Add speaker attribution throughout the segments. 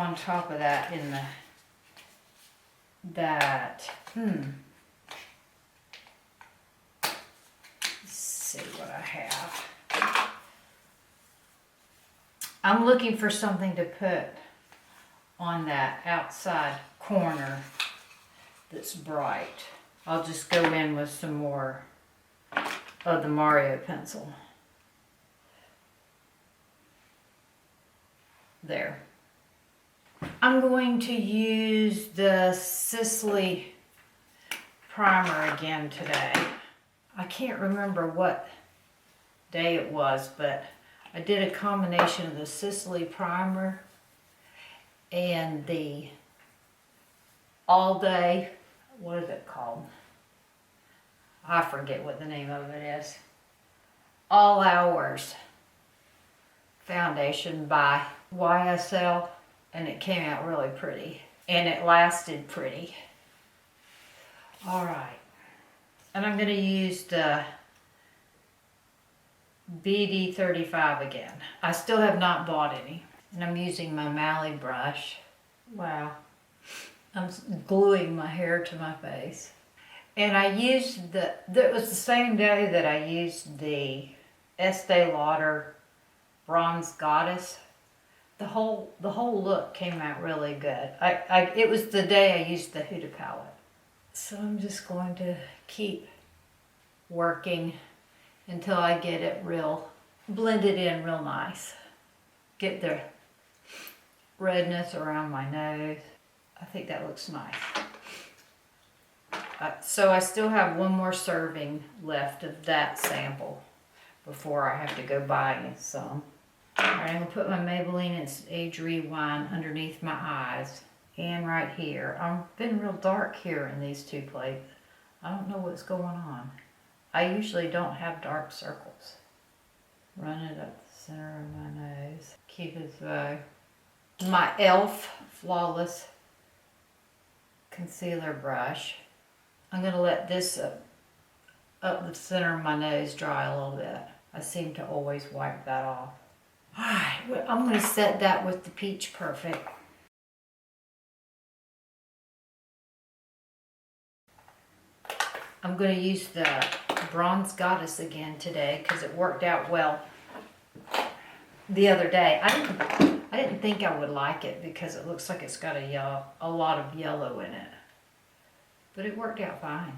Speaker 1: on top of that in the, let's see what I have. I'm looking for something to put on that outside corner that's bright. I'll just go in with some more of the Mario pencil. There. I'm going to use the Sisley primer again today. I can't remember what day it was, but I did a combination of the Sisley primer and the all day, what is it called? I forget what the name of it is. All Hours Foundation by YSL, and it came out really pretty and it lasted pretty. All right, and I'm going to use the BD35 again. I still have not bought any, and I'm using my Mally brush. Wow, I'm gluing my hair to my face. And I used that was the same day that I used the Estee Lauder Bronze Goddess. The whole look came out really good. It was the day I used the Huda palette. So I'm just going to keep working until I get it blended in real nice. Get the redness around my nose. I think that looks nice. So I still have one more serving left of that sample before I have to go buy some. Alright, I'm going to put my Maybelline Age Rewind underneath my eyes and right here. I've been real dark here in these two places. I don't know what's going on. I usually don't have dark circles. Run it up the center of my nose. Keep it low. My e.l.f. Flawless concealer brush. I'm going to let this up the center of my nose dry a little bit. I seem to always wipe that off. Alright, well, I'm going to set that with the Peach Perfect. I'm going to use the Bronze Goddess again today because it worked out well the other day. I didn't think I would like it because it looks like it's got a lot of yellow in it. But it worked out fine.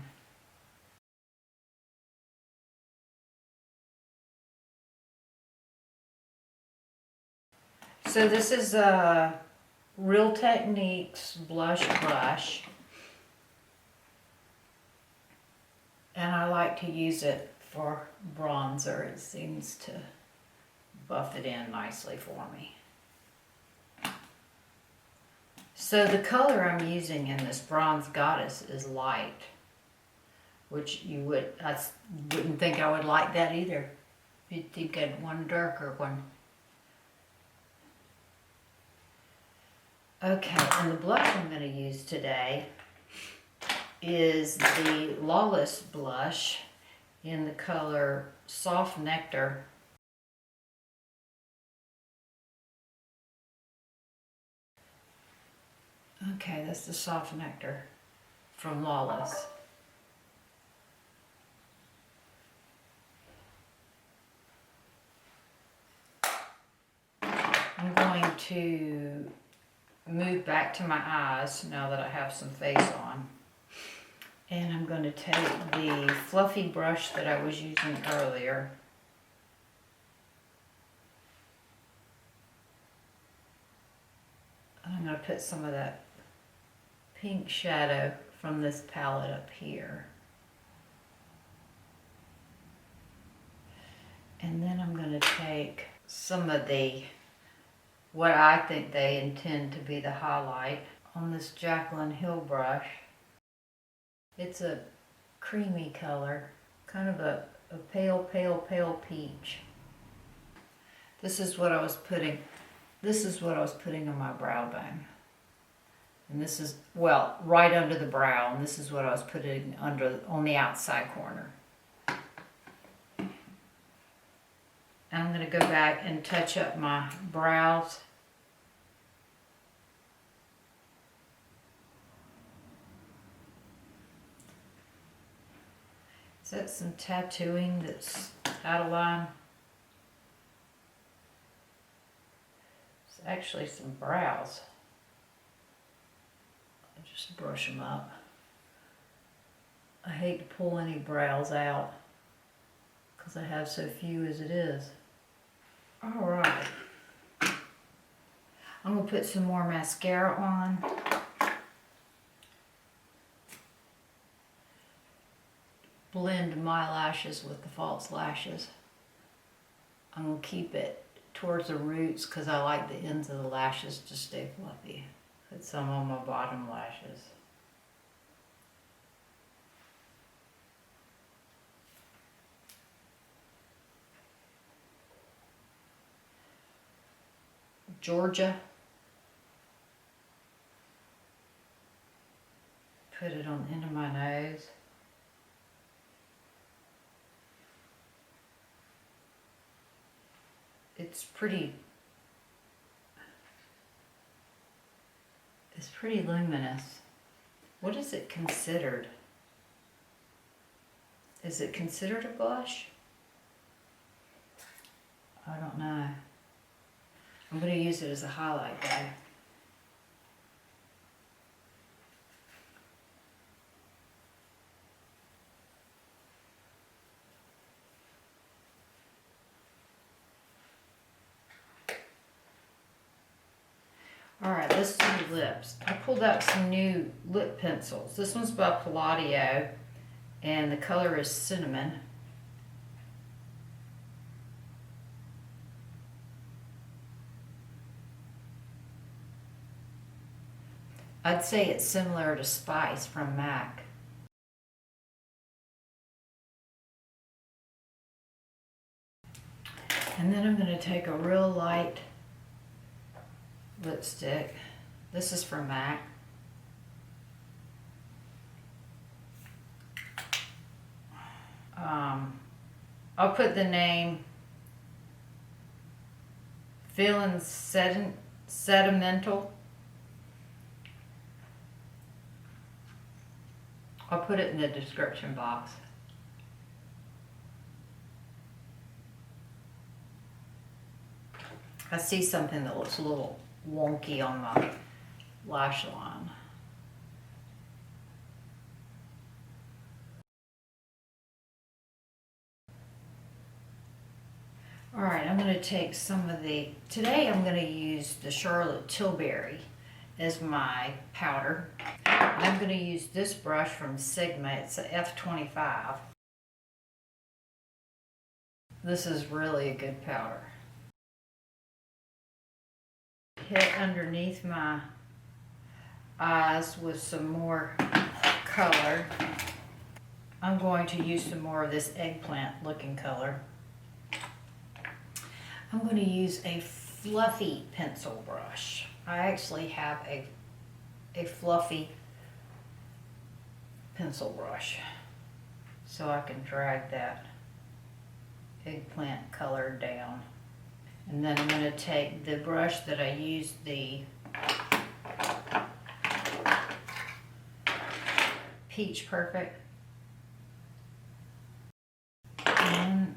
Speaker 1: So this is a Real Techniques blush brush. And I like to use it for bronzer. It seems to buff it in nicely for me. So the color I'm using in this Bronze Goddess is light, which I wouldn't think I would like that either. You'd think I'd want a darker one. Okay, and the blush I'm going to use today is the Lawless blush in the color Soft Nectar. Okay, that's the Soft Nectar from Lawless. I'm going to move back to my eyes now that I have some face on. And I'm going to take the fluffy brush that I was using earlier. And I'm going to put some of that pink shadow from this palette up here. And then I'm going to take some of what I think they intend to be the highlight on this Jaclyn Hill brush. It's a creamy color, kind of a pale, pale, pale peach. This is what I was putting on my brow bone. And this is, well, right under the brow, and this is what I was putting on the outside corner. And I'm going to go back and touch up my brows Is that some tattooing that's out of line? It's actually some brows. I just brush them up. I hate to pull any brows out because I have so few as it is. All right. I'm going to put some more mascara on. Blend my lashes with the false lashes. I'm going to keep it towards the roots because I like the ends of the lashes to stay fluffy. Put some on my bottom lashes. Georgia. Put it on the end of my nose. It's pretty luminous. What is it considered? Is it considered a blush? I don't know. I'm going to use it as a highlight though. Alright, let's do the lips. I pulled out some new lip pencils. This one's by Palladio and the color is Cinnamon. I'd say it's similar to Spice from MAC. And then I'm going to take a real light lipstick. This is from MAC. I'll put the name Feelin Sedimental. I'll put it in the description box. I see something that looks a little wonky on my lash line. Alright, I'm going to take some of today I'm going to use the Charlotte Tilbury as my powder. I'm going to use this brush from Sigma, it's a F25. This is really a good powder. Hit underneath my eyes with some more color. I'm going to use some more of this eggplant looking color. I'm going to use a fluffy pencil brush. I actually have a fluffy pencil brush so I can drag that eggplant color down. And then I'm going to take the brush that I used the Peach Perfect and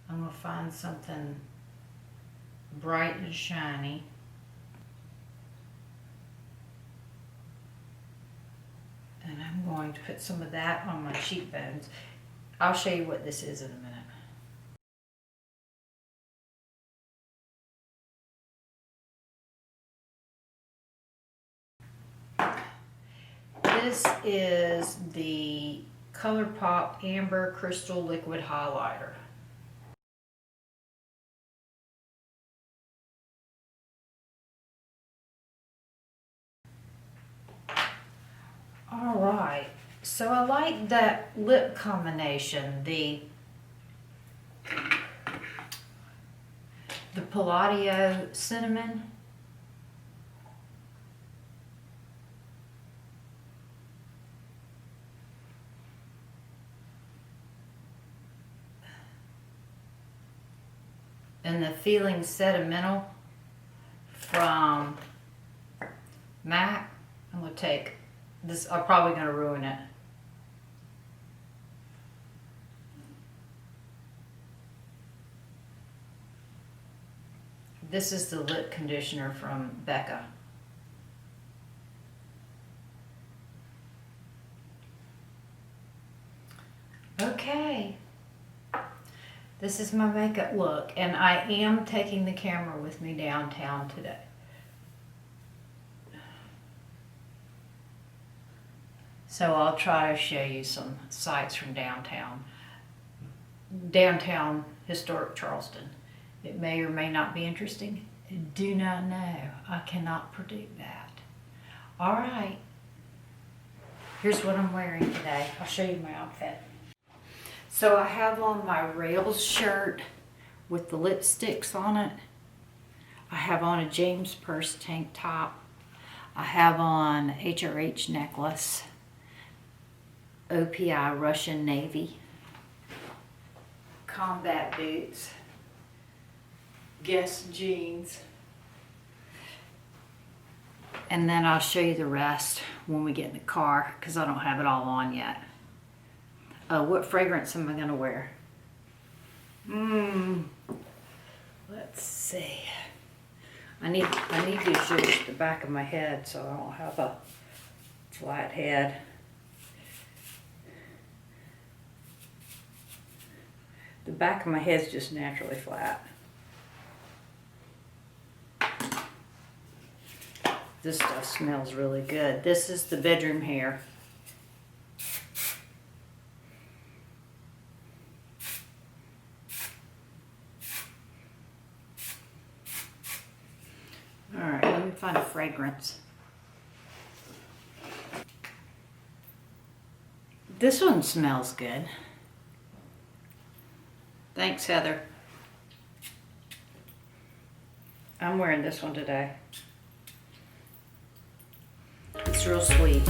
Speaker 1: I'm going to find something bright and shiny. And I'm going to put some of that on my cheekbones. I'll show you what this is in a minute. This is the ColourPop Amber Crystal Liquid Highlighter. Alright, so I like that lip combination, the Palladio Cinnamon. And the Feelin Sedimental from MAC. I'm going to take this, I'm probably going to ruin it. This is the lip conditioner from Becca. Okay. This is my makeup look, and I am taking the camera with me downtown today. So I'll try to show you some sights from downtown. Downtown historic Charleston. It may or may not be interesting. I do not know. I cannot predict that. All right. Here's what I'm wearing today. I'll show you my outfit. So I have on my Rails shirt with the lipsticks on it. I have on a James Purse tank top. I have on HRH necklace. OPI Russian Navy. Combat boots. Guess jeans. And then I'll show you the rest when we get in the car because I don't have it all on yet. What fragrance am I going to wear? Let's see. I need to zhuzh the back of my head so I don't have a flat head. The back of my head's just naturally flat. This stuff smells really good. This is the bedroom hair. Alright, let me find a fragrance. This one smells good. Thanks, Heather. I'm wearing this one today. It's real sweet.